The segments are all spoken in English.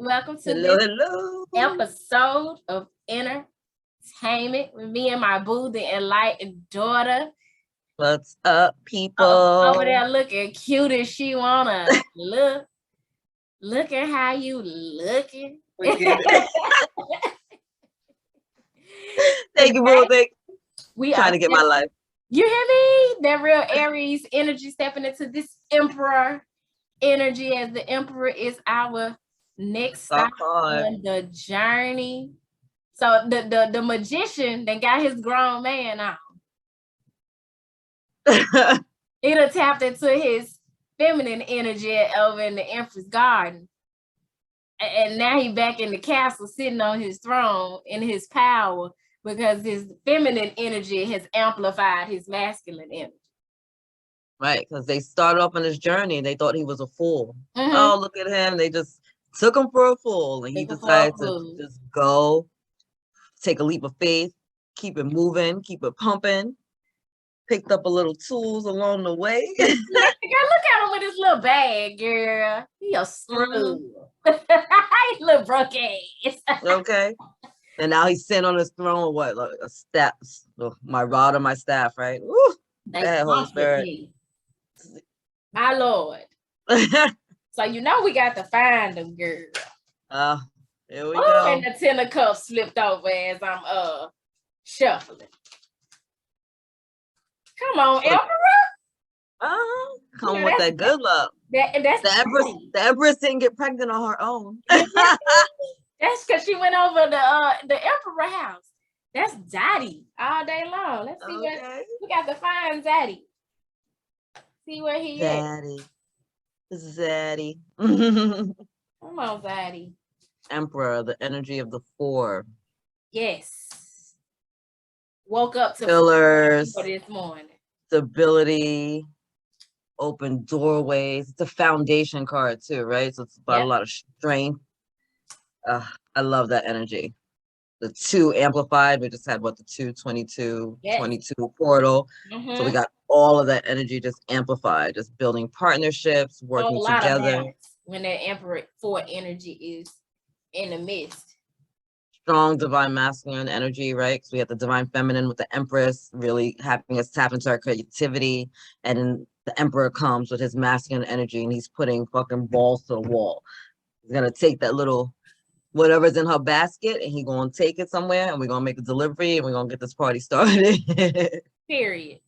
Welcome to Hello, this hello. episode of Entertainment with me and my boo, the Enlightened Daughter. What's up, people? Over there looking cute as she wanna look. Look at how you looking. Thank you, boo. We Trying to get my life. You hear me? That real Aries energy stepping into this Emperor energy, as the Emperor is our next stop on the journey. So the magician that got his grown man on. It'll tap into his feminine energy over in the Empress Garden. And now he back in the castle sitting on his throne in his power because his feminine energy has amplified his masculine energy. Right, because they started off on this journey and they thought he was a fool. Mm-hmm. Oh, look at him. They just took him for a fool, and he decided to just go, take a leap of faith, keep it moving, keep it pumping. Picked up a little tools along the way. Girl, look at him with his little bag, girl. He a screw. He's a little broke ass. Okay. And now he's sitting on his throne, what, like a staff, my rod and my staff, right? Woo! That Holy Spirit. Me. My Lord. So you know we got to find them, girl. Here we go. And the 10 of cups slipped over as I'm shuffling. Come on, Emperor. Come with that good luck. That's the Empress didn't get pregnant on her own. That's because she went over the Emperor house. That's Zaddy all day long. Let's see what we got to find Zaddy. See where he is. Zaddy. Come on, Zaddy. Emperor, the energy of the 4. Yes. Woke up to pillars for this morning. Stability, open doorways. It's a foundation card too, right? So it's about a lot of strength. I love that energy. The 2 amplified. We just had the 22 portal. Mm-hmm. So we got all of that energy just amplified, just building partnerships, working together. When that Emperor 4 energy is in the midst. Strong divine masculine energy, right? Because we have the divine feminine with the Empress really having us tap into our creativity. And then the Emperor comes with his masculine energy and he's putting fucking balls to the wall. He's going to take that little whatever's in her basket and he's going to take it somewhere and we're going to make a delivery and we're going to get this party started. Period.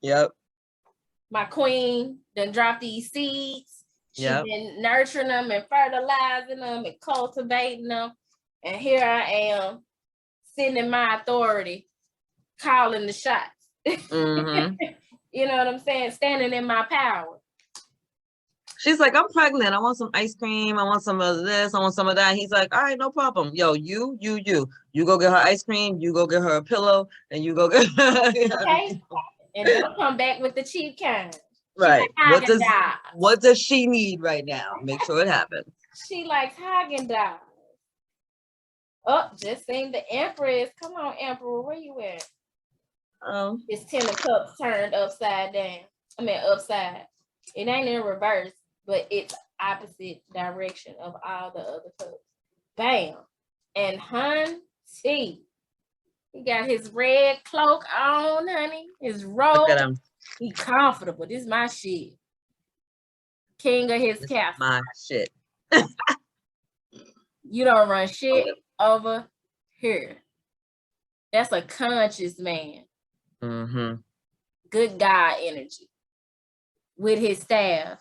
Yep. My queen then dropped these seeds. She's been nurturing them and fertilizing them and cultivating them. And here I am, sitting in my authority, calling the shots. Mm-hmm. You know what I'm saying? Standing in my power. She's like, I'm pregnant. I want some ice cream. I want some of this. I want some of that. He's like, all right, no problem. Yo, you go get her ice cream. You go get her a pillow, and you go get her. Okay. And they'll come back with the cheap kind. Right. What does she need right now? Make sure it happens. She likes Haagen-Dazs. Oh, just seen the Empress. Come on, Emperor. Where you at? It's 10 of cups turned upside down. I mean, upside. It ain't in reverse, but it's opposite direction of all the other cups. Bam. And honey, he got his red cloak on, honey. His robe. Look at him. He comfortable. This is my shit. King of his castle. My shit. You don't run shit over here. That's a conscious man. Mm-hmm. Good God energy. With his staff.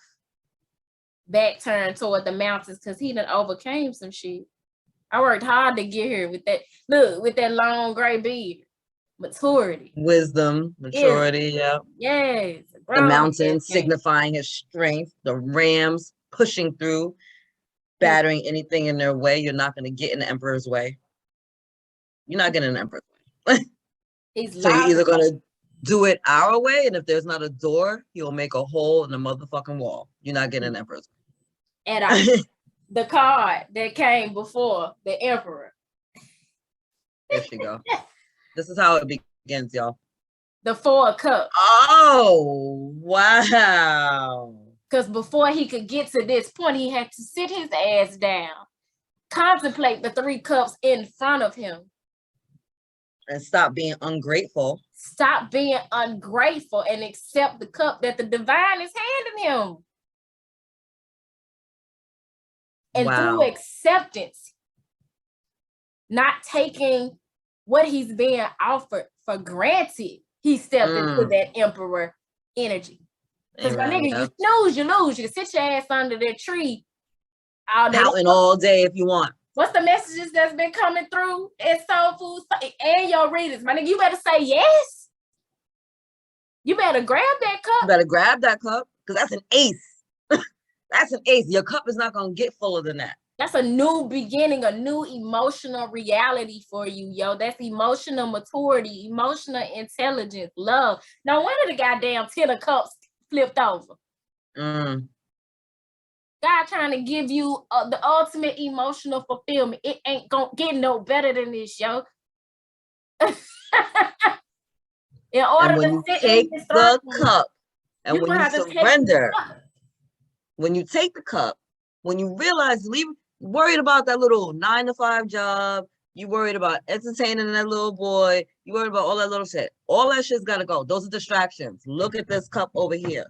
Back turned toward the mountains because he done overcame some shit. I worked hard to get here with that. Look, with that long gray beard. Maturity. Wisdom, maturity, yeah. Yes. The mountains signifying his strength. The rams pushing through, battering anything in their way. You're not going to get in the Emperor's way. You're not getting in the Emperor's way. So you're either going to do it our way, and if there's not a door, he'll make a hole in the motherfucking wall. You're not getting in the Emperor's way. And the card that came before the Emperor. There she go. This is how it begins, y'all. The 4 of Cups. Oh, wow. Because before he could get to this point, he had to sit his ass down contemplate the 3 cups in front of him. And stop being ungrateful. Stop being ungrateful and accept the cup that the divine is handing him. And through acceptance, not taking what he's being offered for granted, he stepped into that emperor energy. Because my nigga, you snooze, you lose. You can sit your ass under that tree all day. Pouting all day if you want. What's the messages that's been coming through in Soul Food and your readers? My nigga, you better say yes. You better grab that cup. You better grab that cup, because that's an ace. That's an ace. Your cup is not going to get fuller than that. That's a new beginning, a new emotional reality for you, yo. That's emotional maturity, emotional intelligence, love. No wonder the goddamn 10 of cups flipped over. God trying to give you the ultimate emotional fulfillment. It ain't gonna get no better than this, yo. In order and when to you sit take in this the throne, cup, and when you surrender, when you take the cup, when you realize, worried about that little 9-to-5 job, you worried about entertaining that little boy, you worried about all that little shit. All that shit's got to go. Those are distractions. Look at this cup over here.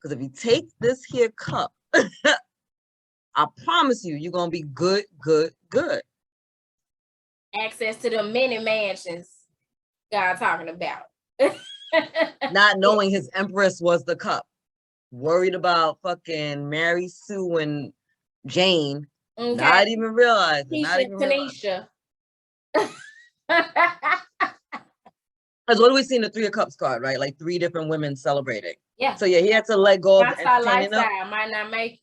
Because if you take this here cup, I promise you, you're going to be good, good, good. Access to the many mansions God talking about. Not knowing his empress was the cup. Worried about fucking Mary Sue and Jane. Okay. Not even realizing. Tanisha. Because what do we see in the 3 of Cups card, right? Like 3 different women celebrating. Yeah. So yeah, he had to let go of entertaining might not make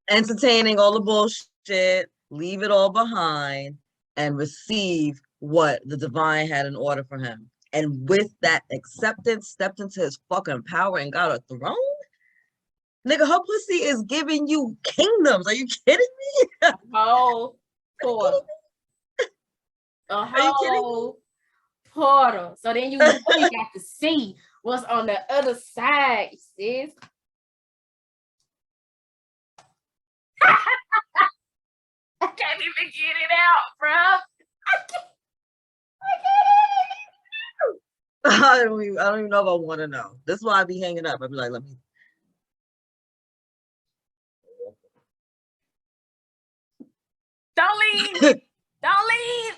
entertaining all the bullshit, leave it all behind, and receive what the divine had in order for him. And with that acceptance, stepped into his fucking power and got a throne. Nigga, her pussy is giving you kingdoms. Are you kidding me? A whole portal. A whole portal. So then you got to see what's on the other side, sis. I can't even get it out, bro. I don't even know if I want to know. This is why I be hanging up. I be like, let me. Don't leave. Don't leave.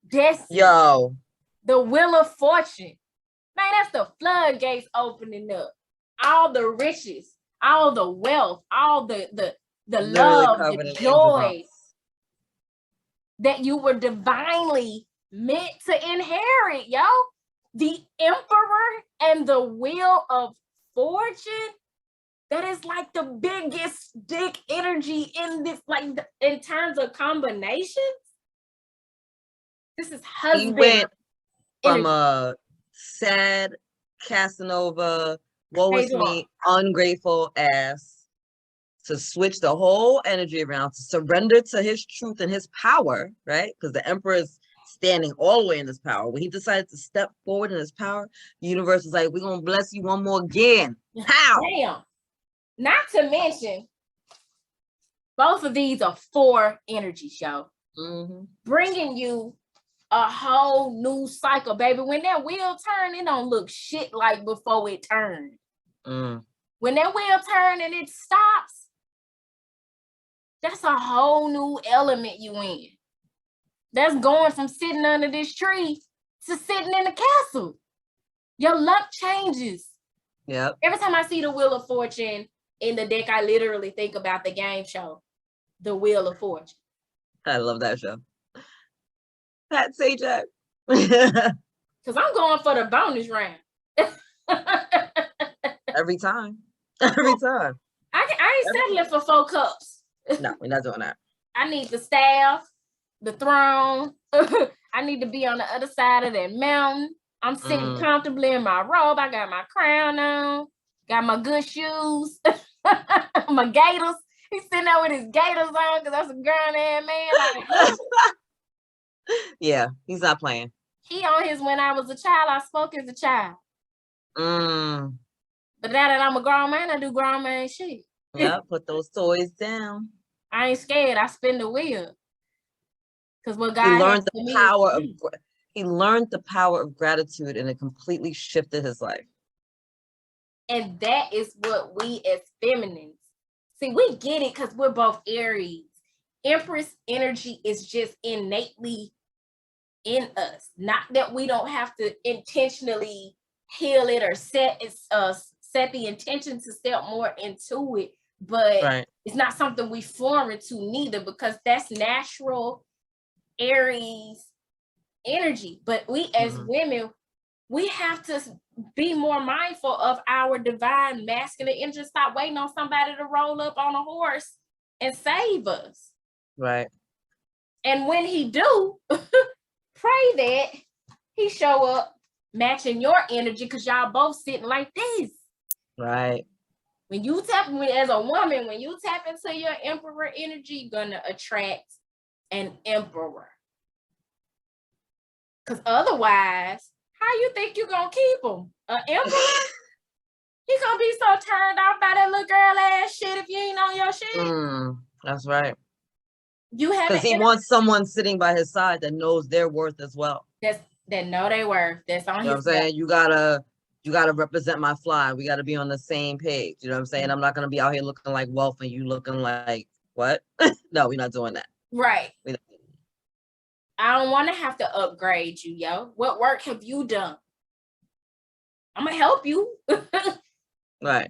Destiny. Yo. The Wheel of Fortune. Man, that's the floodgates opening up. All the riches, all the wealth, all the love, the joy that you were divinely meant to inherit, yo. The Emperor and the Wheel of Fortune. That is like the biggest dick energy in this, like in terms of combinations. This is husband. He went from a sad Casanova, woe is me, ungrateful ass, to switch the whole energy around, to surrender to his truth and his power, right? Because the Emperor is standing all the way in his power. When he decided to step forward in his power, the universe is like, we're going to bless you one more again. How? Damn. Not to mention, both of these are 4 energies, yo. Bringing you a whole new cycle, baby. When that wheel turn, it don't look shit like before it turned. When that wheel turn and it stops, that's a whole new element you in. That's going from sitting under this tree to sitting in the castle. Your luck changes. Yep. Every time I see the Wheel of Fortune in the deck, I literally think about the game show, The Wheel of Fortune. I love that show. Pat Sajak. Because I'm going for the bonus round. Every time. Every time. I ain't settling for 4 cups. No, we're not doing that. I need the staff, the throne. I need to be on the other side of that mountain. I'm sitting comfortably in my robe. I got my crown on. Got my good shoes. My gators. He's sitting there with his gators on because that's a grown-ass man. Like, yeah, he's not playing. He on his when I was a child, I spoke as a child. But now that I'm a grown man, I do grown man shit. Yeah, put those toys down. I ain't scared. I spin the wheel. Because what He God has learned for the me, power of he learned the power of gratitude, and it completely shifted his life. and that is what we as feminines, see, we get it because we're both Aries. Empress energy is just innately in us. Not that we don't have to intentionally heal it or set the intention to step more into it, but Right. it's not something we form into neither, because that's natural Aries energy. But we as women, we have to be more mindful of our divine masculine energy. Stop waiting on somebody to roll up on a horse and save us. Right. And when he do, pray that he show up matching your energy, because y'all both sitting like this. Right. When you tap, as a woman, when you tap into your emperor energy, you're gonna attract an emperor. Because otherwise, how you think you're gonna keep him? An emperor? He gonna be so turned off by that little girl ass shit if you ain't on your shit. That's right. You have because he wants someone sitting by his side that knows their worth as well. That know their worth. That's on you know his. what I'm saying? You gotta represent my fly. We gotta be on the same page. You know what I'm saying? I'm not gonna be out here looking like wealth and you looking like what? No, we're not doing that. Right. I don't want to have to upgrade you, yo. What work have you done? I'm gonna help you. Right.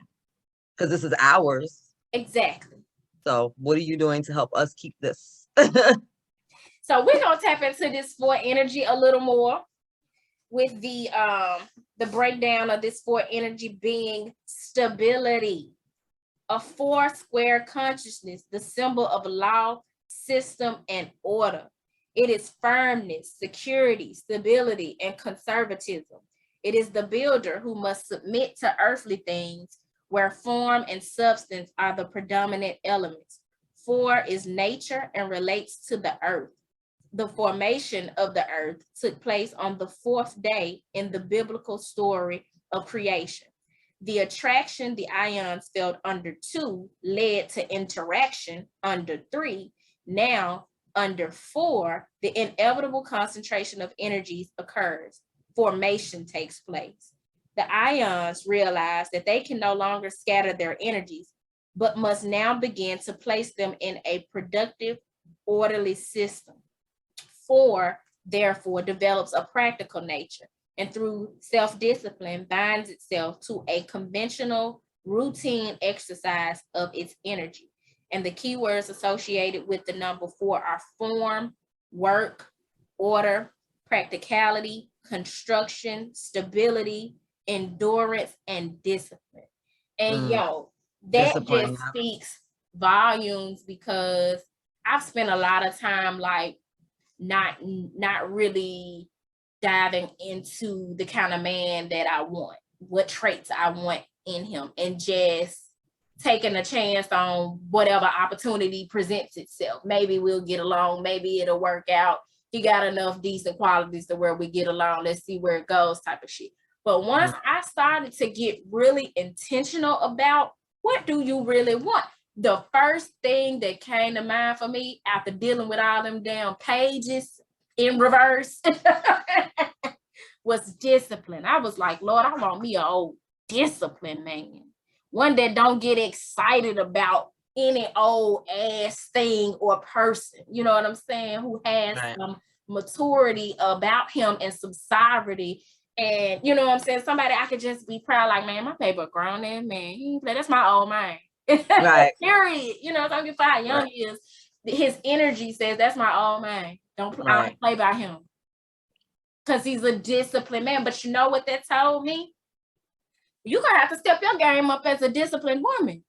Because this is ours. Exactly. So what are you doing to help us keep this? So we're gonna tap into this 4 energy a little more with the breakdown of this 4 energy being stability. A 4 square consciousness, the symbol of law, system, and order. It is firmness, security, stability, and conservatism. It is the builder who must submit to earthly things where form and substance are the predominant elements. 4 is nature and relates to the earth. The formation of the earth took place on the 4th day in the biblical story of creation. The attraction the ions felt under 2 led to interaction under 3. Now, under 4, the inevitable concentration of energies occurs. Formation takes place. The ions realize that they can no longer scatter their energies, but must now begin to place them in a productive, orderly system. 4, therefore, develops a practical nature, and through self-discipline binds itself to a conventional routine exercise of its energy. And the keywords associated with the number 4 are form, work, order, practicality, construction, stability, endurance, and discipline. And that just speaks volumes, because I've spent a lot of time like not really diving into the kind of man that I want, what traits I want in him, and just taking a chance on whatever opportunity presents itself. Maybe we'll get along, maybe it'll work out. He got enough decent qualities to where we get along, let's see where it goes type of shit. But once I started to get really intentional about what do you really want, the first thing that came to mind for me after dealing with all them damn pages in reverse was discipline. I was like, Lord, I want me an old disciplined man. One that don't get excited about any old ass thing or person, you know what I'm saying, who has some maturity about him and some sovereignty. And you know what I'm saying, somebody I could just be proud, like, man, my baby grown ass man, he play, that's my old man. Right. Period. You know, don't give a how young he is. His energy says that's my old man. I don't play by him. Because he's a disciplined man. But you know what that told me? You're gonna have to step your game up as a disciplined woman.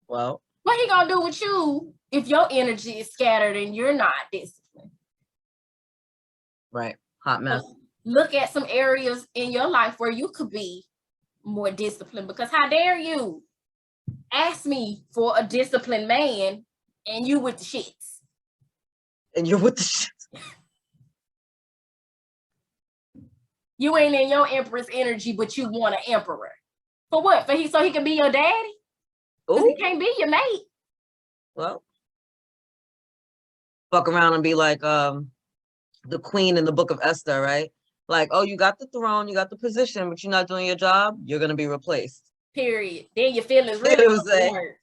Well, what he gonna do with you if your energy is scattered and you're not disciplined? Right. Hot mess. Look at some areas in your life where you could be more disciplined, because how dare you ask me for a disciplined man and you with the shits. And you're with the shits. You ain't in your empress energy, but you want an emperor. For what? So he can be your daddy? Because he can't be your mate. Well, fuck around and be like, the queen in the book of Esther, right? Like, oh, you got the throne, you got the position, but you're not doing your job, you're going to be replaced. Period. Then your feelings really hurt.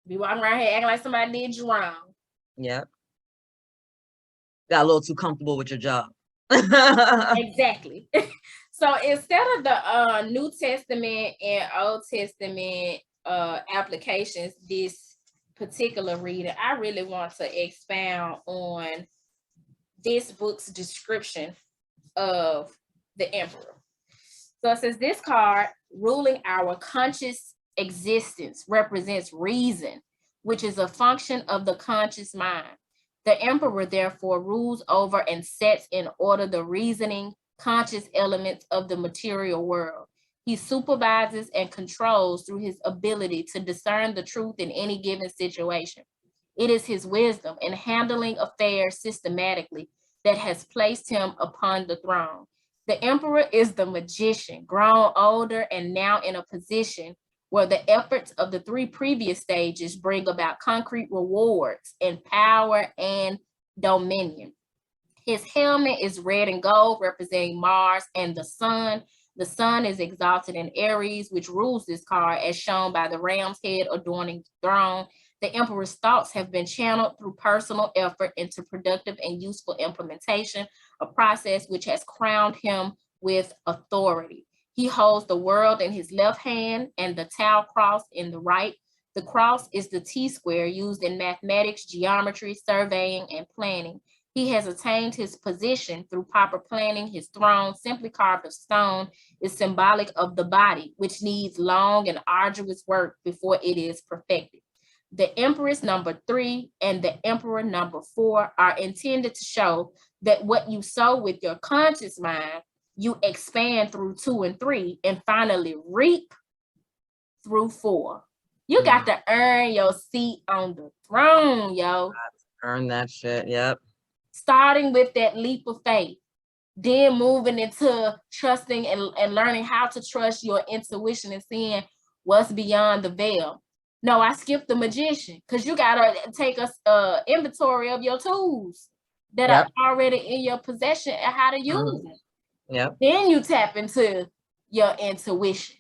Be walking around here acting like somebody did you wrong. Yeah. Got a little too comfortable with your job. Exactly. So instead of the New Testament and Old Testament applications, this particular reading, I really want to expound on this book's description of the emperor. So it says this card, ruling our conscious existence, represents reason, which is a function of the conscious mind. The emperor therefore rules over and sets in order the reasoning, conscious elements of the material world. He supervises and controls through his ability to discern the truth in any given situation. It is his wisdom in handling affairs systematically that has placed him upon the throne. The emperor is the magician, grown older and now in a position where the efforts of the 3 previous stages bring about concrete rewards in power and dominion. His helmet is red and gold, representing Mars and the sun. The sun is exalted in Aries, which rules this card, as shown by the ram's head adorning the throne. The emperor's thoughts have been channeled through personal effort into productive and useful implementation, a process which has crowned him with authority. He holds the world in his left hand and the Tau cross in the right. The cross is the T-square used in mathematics, geometry, surveying, and planning. He has attained his position through proper planning. His throne, simply carved of stone, is symbolic of the body, which needs long and arduous work before it is perfected. The Empress number 3 and the Emperor number 4 are intended to show that what you sow with your conscious mind, you expand through 2 and 3 and finally reap through 4. You got to earn your seat on the throne, yo. Earn that shit, yep. Starting with that leap of faith, then moving into trusting and learning how to trust your intuition and seeing what's beyond the veil. No, I skipped the magician because you got to take a inventory of your tools that are already in your possession and how to use them. Yep. Then you tap into your intuition.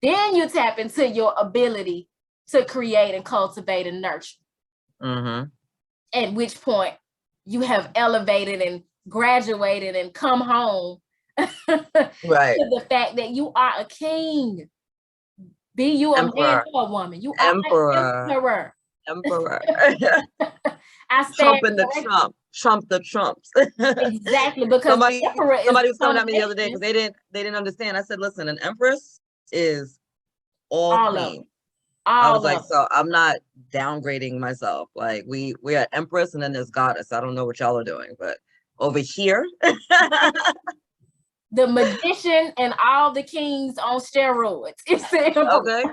Then you tap into your ability to create and cultivate and nurture. At which point you have elevated and graduated and come home to the fact that you are a king. Be you a man or a woman. You are an emperor. I Trump in the Trump. Trump the Trumps. Exactly, because somebody was coming at me the other day because they didn't understand. I said, listen, an empress is all queen. I was like, so I'm not downgrading myself. Like we are empress and then there's goddess. I don't know what y'all are doing, but over here. The magician and all the kings on steroids. It's okay.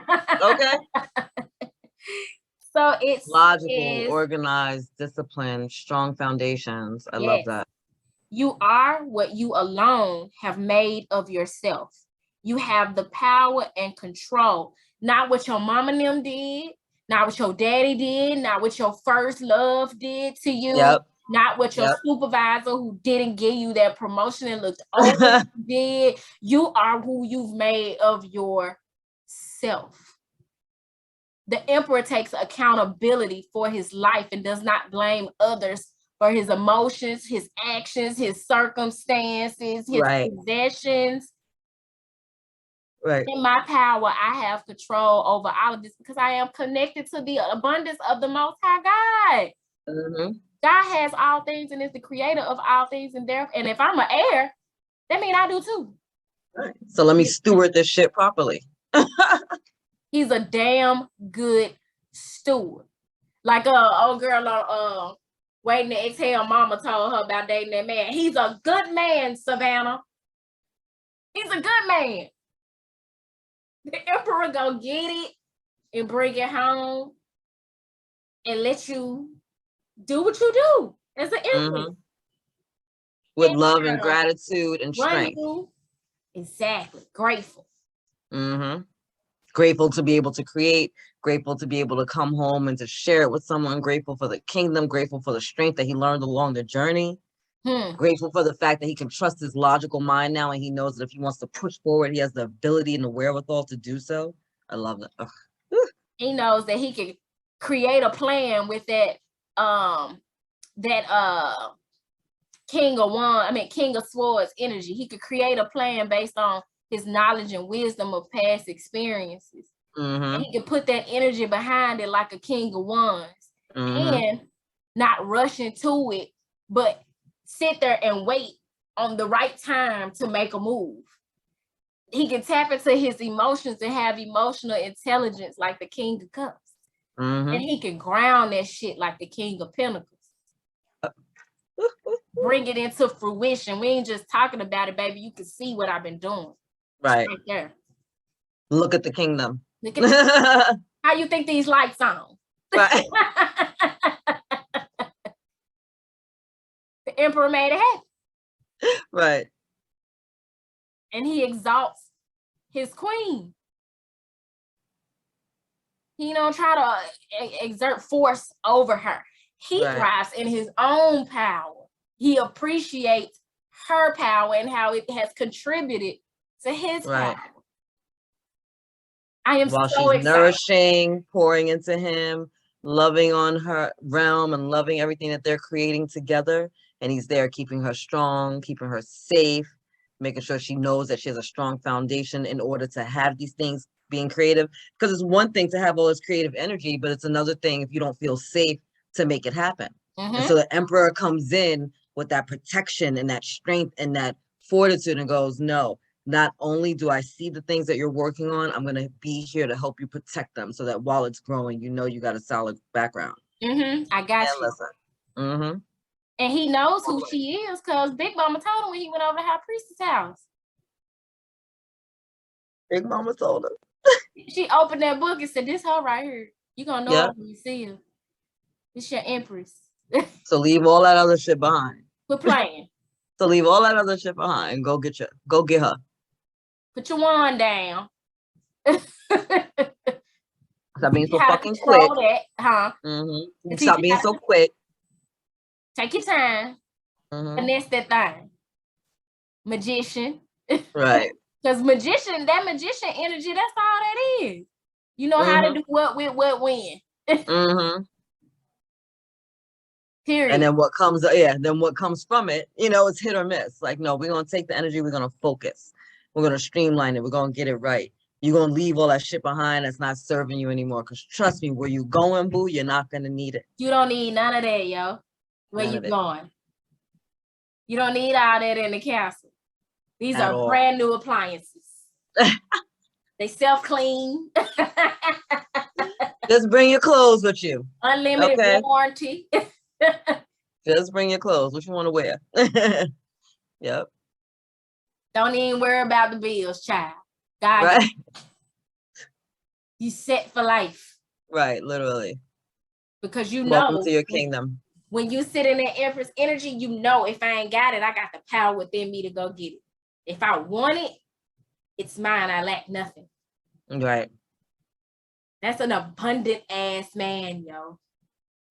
So it's logical, organized, disciplined, strong foundations. I love that. You are what you alone have made of yourself. You have the power and control, not what your mama and them did, not what your daddy did, not what your first love did to you, not what your supervisor who didn't give you that promotion and looked over did. You are who you've made of yourself. The emperor takes accountability for his life and does not blame others for his emotions, his actions, his circumstances, his possessions. In my power, I have control over all of this because I am connected to the abundance of the Most High God. God has all things and is the creator of all things, and if I'm an heir, that means I do too. So let me steward this shit properly. He's a damn good steward. Like old girl Waiting to Exhale mama told her about dating that man. He's a good man, Savannah. He's a good man. The emperor go get it and bring it home and let you do what you do as an emperor. With love and gratitude and strength. Exactly. Grateful. Grateful to be able to create grateful to be able to come home and to share it with someone, grateful for the kingdom, grateful for the strength that he learned along the journey, grateful for the fact that he can trust his logical mind now, and he knows that if he wants to push forward, he has the ability and the wherewithal to do so. I love that. Ugh. He knows that he can create a plan with that King of Swords energy. He could create a plan based on his knowledge and wisdom of past experiences. And he could put that energy behind it like a King of Wands, and not rush into it, but sit there and wait on the right time to make a move. He can tap into his emotions and have emotional intelligence like the King of Cups. And he can ground that shit like the King of Pentacles. Bring it into fruition. We ain't just talking about it, baby. You can see what I've been doing. Right there. Look at the kingdom. Look at how you think these lights on? Right. The Emperor made it happen. Right. And he exalts his queen. He don't try to exert force over her. He thrives in his own power. He appreciates her power and how it has contributed to his power. I am While so she's excited. Nourishing, pouring into him, loving on her realm and loving everything that they're creating together. And he's there keeping her strong, keeping her safe, making sure she knows that she has a strong foundation in order to have these things being creative. Because it's one thing to have all this creative energy, but it's another thing if you don't feel safe to make it happen. And so the Emperor comes in with that protection and that strength and that fortitude and goes, no, not only do I see the things that you're working on, I'm going to be here to help you protect them so that while it's growing, you know you got a solid background. I got you. Listen. And he knows who she is because Big Mama told him when he went over to High Priestess' house. Big Mama told him. She opened that book and said, this her right here. You're going to know her when you see her. It's your Empress. So leave all that other shit behind. Quit playing. So leave all that other shit behind and go get her. Put your wand down. Stop being so fucking quick. That, huh? Stop being so quick. Take your time. Finesse that thing. Magician. Right. Because that magician energy, that's all that is. You know how to do what with what when. Period. And then what comes from it, it's hit or miss. Like, no, we're going to take the energy, we're going to focus. We're going to streamline it. We're going to get it right. You're going to leave all that shit behind that's not serving you anymore. Because trust me, where you going, boo, you're not going to need it. You don't need none of that, yo. Where you going? You don't need all that in the castle. These are brand new appliances. They self-clean. Just bring your clothes with you. Unlimited warranty. Just bring your clothes. What you want to wear. Yep. Don't even worry about the bills, child. God, you set for life. Right, literally. Because you Welcome know to your kingdom. When you sit in that Empress energy, you know if I ain't got it, I got the power within me to go get it. If I want it, it's mine. I lack nothing. Right. That's an abundant ass man, yo.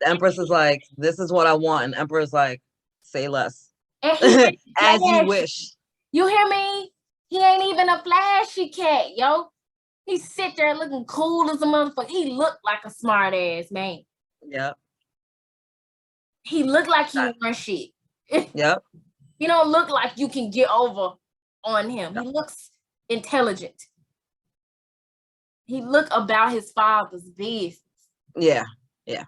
The Empress is like, this is what I want. And Emperor is like, say less. As you wish. You hear me? He ain't even a flashy cat, yo. He sit there looking cool as a motherfucker. He looked like a smart ass man. Yep. He looked like he won shit. Yep. He don't look like you can get over on him. He looks intelligent. He look about his father's business. Yeah. Yeah.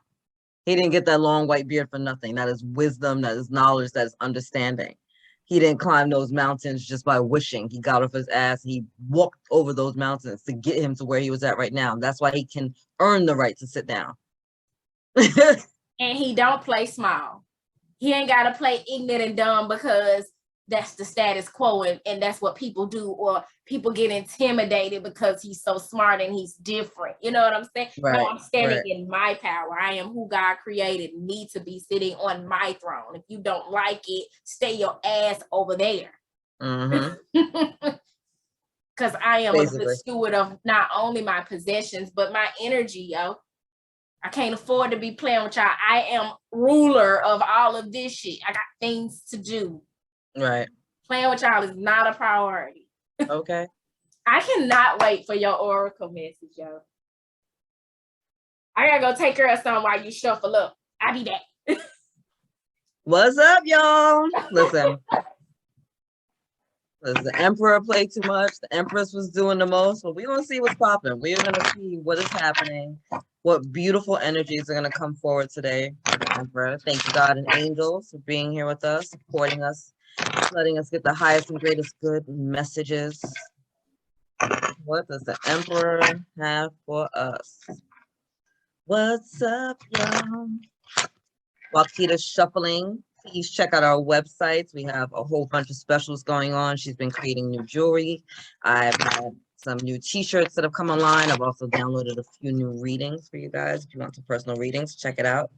He didn't get that long white beard for nothing. That is wisdom, that is knowledge, that is understanding. He didn't climb those mountains just by wishing. He got off his ass. He walked over those mountains to get him to where he was at right now. That's why he can earn the right to sit down. And he don't play small. He ain't got to play ignorant and dumb because that's the status quo and that's what people do, or people get intimidated because he's so smart and he's different. You know what I'm saying? Right, no, I'm standing in my power. I am who God created me to be, sitting on my throne. If you don't like it, stay your ass over there. Because I am a good Basically. steward of not only my possessions, but my energy, yo. I can't afford to be playing with y'all. I am ruler of all of this shit. I got things to do. Right. Playing with y'all is not a priority. Okay. I cannot wait for your oracle message, yo. I gotta go take care of something while you shuffle up. I'll be back. What's up, y'all? Listen. The Emperor played too much. The Empress was doing the most. But we're going to see what's popping. We're going to see what is happening. What beautiful energies are going to come forward today for the Emperor. Thank you, God and angels, for being here with us, supporting us, letting us get the highest and greatest good messages. What does the Emperor have for us? What's up, y'all? While Kita's shuffling, please check out our websites. We have a whole bunch of specials going on. She's been creating new jewelry. I've had some new t-shirts that have come online. I've also downloaded a few new readings for you guys. If you want some personal readings, check it out.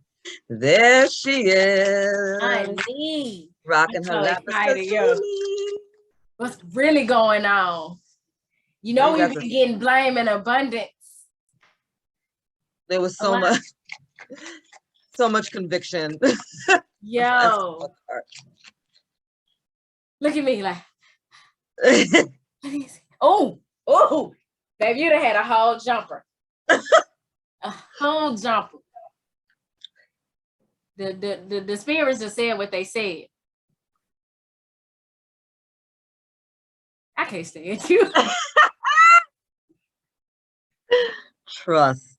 There she is. Honey. Rocking her lapis. What's really going on? You know, we've been getting blame in abundance. There was so much conviction. Yo. Look at me like. Oh, baby, you'd have had a whole jumper. A whole jumper. The spirits just said what they said. I can't stand you. Trust.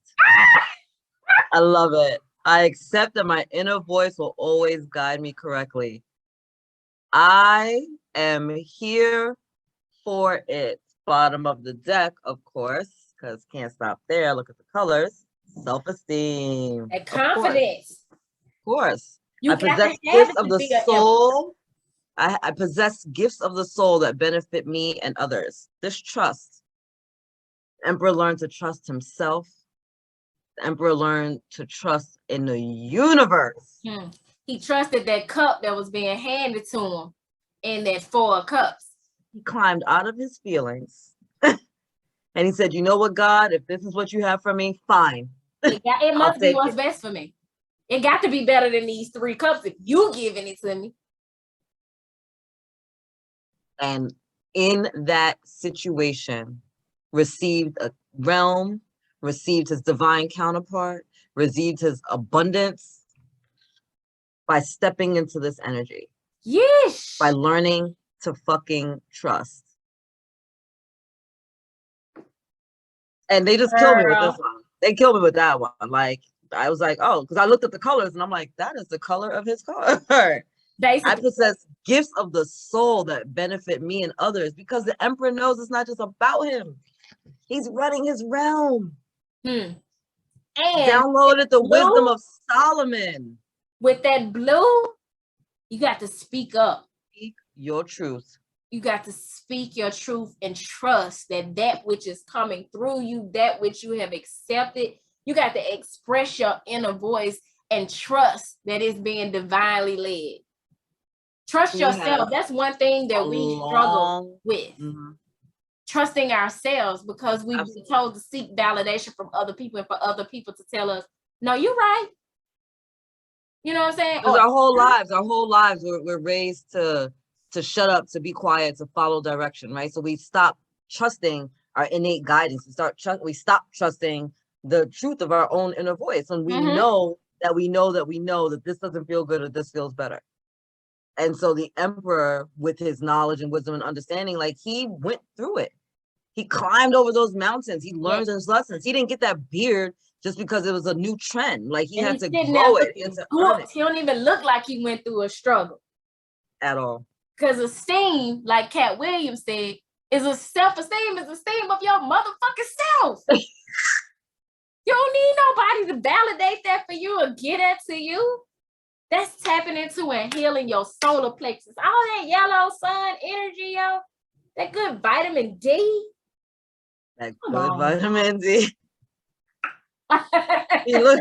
I love it. I accept that my inner voice will always guide me correctly. I am here for it. Bottom of the deck, of course, because can't stop there. Look at the colors. Self-esteem. And confidence. Of course. You I possess gifts of the soul. I possess gifts of the soul that benefit me and others. This trust. The Emperor learned to trust himself. The Emperor learned to trust in the universe. He trusted that cup that was being handed to him in that 4 of cups. He climbed out of his feelings. And he said, you know what, God, if this is what you have for me, fine. It must be what's best for me. It got to be better than these 3 cups if you giving it to me. And in that situation, received a realm, received his divine counterpart, received his abundance by stepping into this energy. Yes. By learning to fucking trust. And they just killed me with this one. They killed me with that one. Like, I was like, oh, because I looked at the colors and I'm like, that is the color of his car. Basically. I possess gifts of the soul that benefit me and others because the Emperor knows it's not just about him. He's running his realm. And downloaded the wisdom of Solomon. With that blue, you got to speak up. Speak your truth. You got to speak your truth and trust that which is coming through you, that which you have accepted, you got to express your inner voice and trust that it's being divinely led. Trust yourself. That's one thing that we struggle with. Trusting ourselves because we've been told to seek validation from other people and for other people to tell us, no, you're right. You know what I'm saying? Because our whole lives, we're raised to shut up, to be quiet, to follow direction, right? So we stop trusting our innate guidance. We stop trusting the truth of our own inner voice. And we know that this doesn't feel good or this feels better. And so the Emperor, with his knowledge and wisdom and understanding, like he went through it. He climbed over those mountains. He learned his lessons. He didn't get that beard just because it was a new trend. Like he had to grow it. He don't even look like he went through a struggle. At all. Because esteem, like Cat Williams said, self-esteem is esteem of your motherfucking self. You don't need nobody to validate that for you or get that to you. That's tapping into and healing your solar plexus. All that yellow sun energy, yo. That good vitamin D. Vitamin D. He look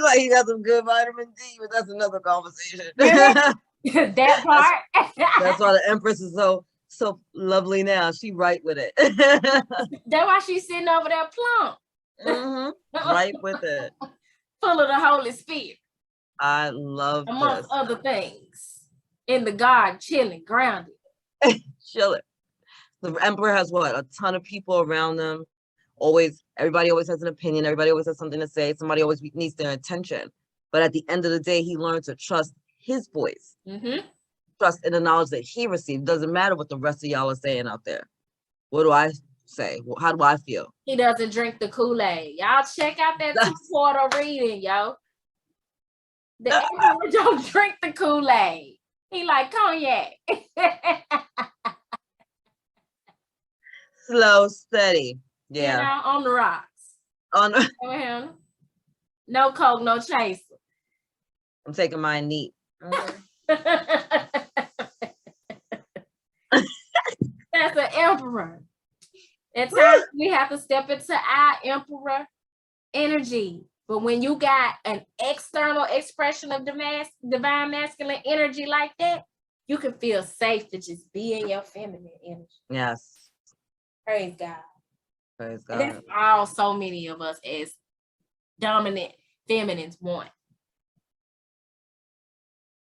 like he got some good vitamin D, but that's another conversation. That part. That's why the Empress is so lovely now. She right with it. That's why she's sitting over there plump. Right with it. Full of the Holy Spirit. I love amongst this. other things. In the garden, chilling, grounded. Chilling. The emperor has what? A ton of people around them. Everybody always has an opinion. Everybody always has something to say. Somebody always needs their attention. But at the end of the day, he learned to trust his voice. Trust in the knowledge that he received. Doesn't matter what the rest of y'all are saying out there. What do I say? How do I feel? He doesn't drink the Kool-Aid. Y'all check out that 2-quarter reading, yo. The emperor don't drink the Kool-Aid. He like cognac. Slow, steady. Yeah. You know, on the rocks. On no coke, no chaser. I'm taking mine neat. That's an emperor. At times we have to step into our emperor energy. But when you got an external expression of divine masculine energy like that, you can feel safe to just be in your feminine energy. Yes. Praise God. Praise God. And that's all so many of us as dominant feminines want.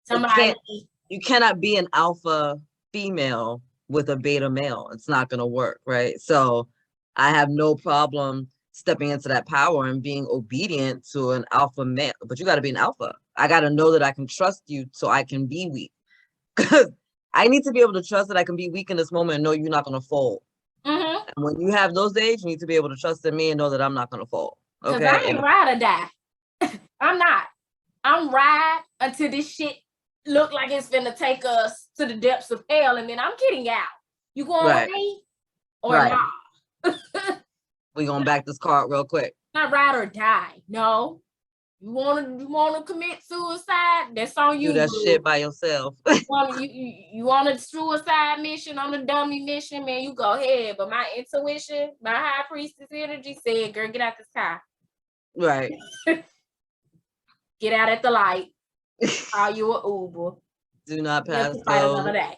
You cannot be an alpha female with a beta male. It's not going to work, right? So I have no problem stepping into that power and being obedient to an alpha male, but you got to be an alpha. I got to know that I can trust you so I can be weak. Because I need to be able to trust that I can be weak in this moment and know you're not going to fold. And when you have those days, you need to be able to trust in me and know that I'm not going to fold. Okay. Because I ain't ride or die. I'm not. I'm ride until this shit look like it's finna take us to the depths of hell, and then I'm getting out. You going with me or not? We gonna back this car up real quick. Not ride or die. No. You wanna commit suicide? That's on you. Do that shit by yourself. you want a suicide mission on a dummy mission, man, you go ahead. But my intuition, my high priestess energy said, girl, get out this car. Right. Get out at the light. Call you an Uber. Do not pass go. Another day.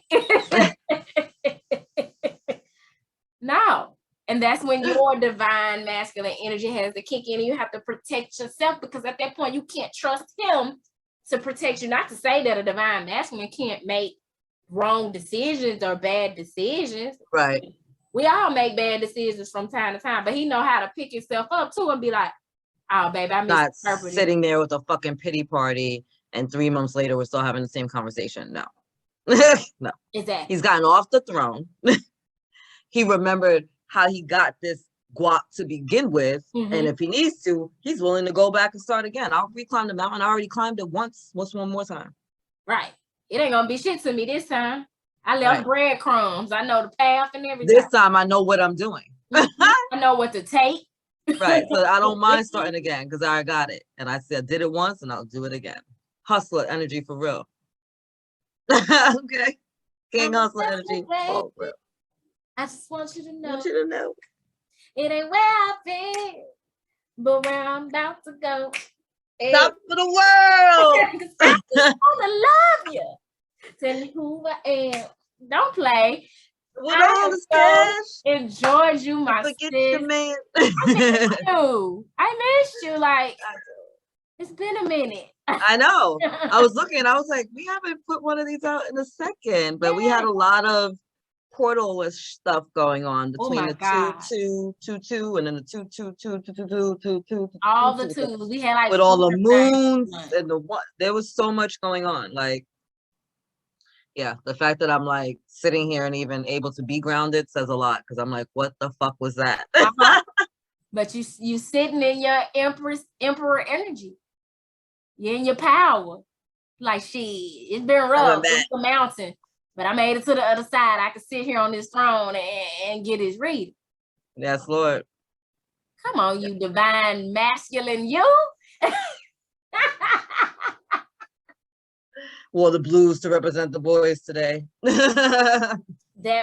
No. And that's when your divine masculine energy has to kick in, and you have to protect yourself, because at that point you can't trust him to protect you. Not to say that a divine masculine can't make wrong decisions or bad decisions. Right. We all make bad decisions from time to time, but he know how to pick himself up too and be like, oh, baby, I misinterpreted. Not sitting there with a fucking pity party and 3 months later we're still having the same conversation. No. No. Exactly. He's gotten off the throne. He remembered how he got this guap to begin with. And if he needs to, he's willing to go back and start again. I'll reclimb the mountain. I already climbed it once. What's one more time? Right. It ain't gonna be shit to me this time. I left breadcrumbs. I know the path and everything. This time I know what I'm doing. I know what to take. Right. So I don't mind starting again because I got it. And I said, did it once and I'll do it again. Hustler energy for real. Okay. King hustler energy for real. I just want you to know. It ain't where I've been, but where I'm about to go. Top of the world. I just want to love you. Tell me who I am. Don't play. With all the cash. Enjoyed you, my sis. Your man. I missed you. Like, it's been a minute. I know. I was looking. I was like, we haven't put one of these out in a second, but we had a lot of portal-ish stuff going on between the 2-2-2-2 and then the 2-2-2-2-2-2-2. All the twos. We had like with all the moons and the what. There was so much going on. Like, yeah, the fact that I'm like sitting here and even able to be grounded says a lot, because I'm like, what the fuck was that? But you sitting in your emperor energy. You're in your power. Like, it's been rough. It's the mountain. But I made it to the other side. I could sit here on this throne and get his reading. Yes, Lord. Come on, you divine masculine you. Wore the blues to represent the boys today. That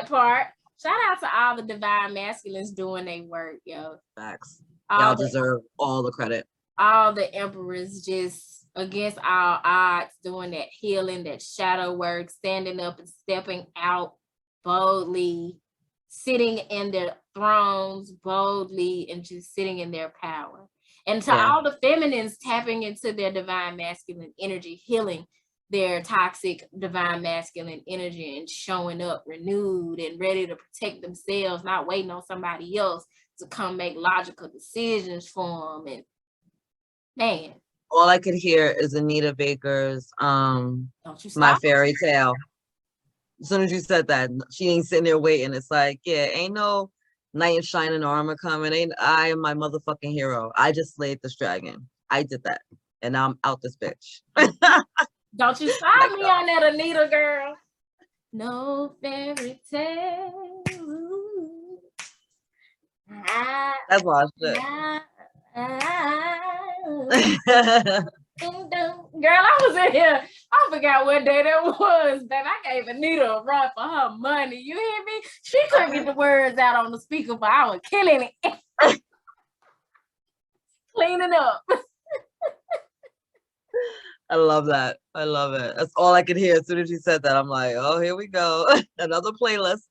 part. Shout out to all the divine masculines doing their work, yo. Facts. Y'all deserve all the credit. All the emperors just against all odds doing that healing, that shadow work, standing up and stepping out boldly, sitting in their thrones boldly, and just sitting in their power. And to all the feminines tapping into their divine masculine energy, healing their toxic divine masculine energy and showing up renewed and ready to protect themselves, not waiting on somebody else to come make logical decisions for them. And man, all I could hear is Anita Baker's don't you My stop. Fairy Tale. As soon as you said that, she ain't sitting there waiting. It's like, yeah, ain't no knight in shining armor coming. I am my motherfucking hero. I just slayed this dragon. I did that. And now I'm out this bitch. Don't you stop me on that, Anita girl. No fairy tale. That's all shit. Girl, I was in here. I forgot what day that was, babe. I gave Anita a run for her money. You hear me? She couldn't get the words out on the speaker, but I was killing it. Cleaning up. I love that. I love it. That's all I could hear as soon as you said that. I'm like, oh, here we go. Another playlist.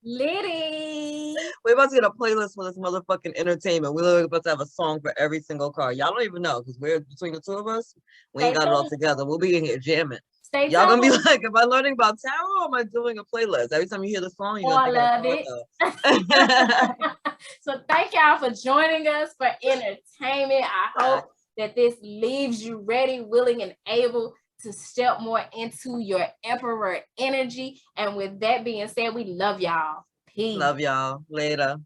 Liddy. We're about to get a playlist for this motherfucking entertainment. We're literally about to have a song for every single car. Y'all don't even know because we're between the two of us. We ain't got it all together. We'll be in here jamming. Y'all gonna be like, am I learning about tarot or am I doing a playlist? Every time you hear the song, you're gonna think I love it. So thank y'all for joining us for entertainment. I hope that this leaves you ready, willing, and able to step more into your emperor energy. And with that being said, we love y'all. Peace. Love y'all. Later.